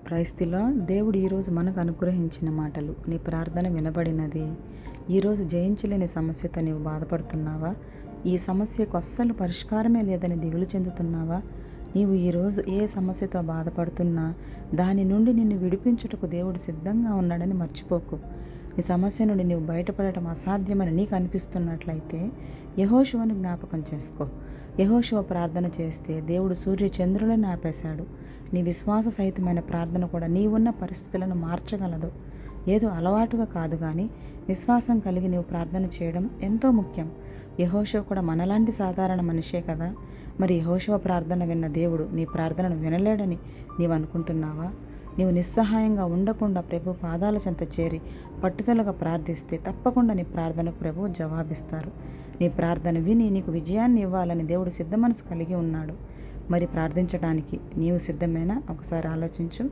క్రైస్తులో దేవుడు ఈరోజు మనకు అనుగ్రహించిన మాటలు. నీ ప్రార్థన వినబడినది. ఈరోజు జయించలేని సమస్యతో నీవు బాధపడుతున్నావా? ఈ సమస్యకు అస్సలు పరిష్కారమే లేదని దిగులు చెందుతున్నావా? నీవు ఈరోజు ఏ సమస్యతో బాధపడుతున్నా దాని నుండి నిన్ను విడిపించుటకు దేవుడు సిద్ధంగా ఉన్నాడని మర్చిపోకు. ఈ సమస్య నుండి నీవు బయటపడటం అసాధ్యమని నీకు అనిపిస్తున్నట్లయితే యెహోషువను జ్ఞాపకం చేసుకో. యెహోషువ ప్రార్థన చేస్తే దేవుడు సూర్య చంద్రులను ఆపేశాడు. నీ విశ్వాస సహితమైన ప్రార్థన కూడా నీవున్న పరిస్థితులను మార్చగలదు. ఏదో అలవాటుగా కాదు, కానీ విశ్వాసం కలిగి నీవు ప్రార్థన చేయడం ఎంతో ముఖ్యం. యెహోషువ కూడా మనలాంటి సాధారణ మనిషే కదా. మరి యెహోషువ ప్రార్థన విన్న దేవుడు నీ ప్రార్థనను వినలేడని నీవు అనుకుంటున్నావా? నీవు నిస్సహాయంగా ఉండకుండా ప్రభు పాదాల చెంత చేరి పట్టుదలగా ప్రార్థిస్తే తప్పకుండా నీ ప్రార్థనకు ప్రభు జవాబిస్తారు. నీ ప్రార్థన విని నీకు విజయాన్ని ఇవ్వాలని దేవుడు సిద్ధ మనసు కలిగి ఉన్నాడు. మరి ప్రార్థించడానికి నీవు సిద్ధమేనా? ఒకసారి ఆలోచించు.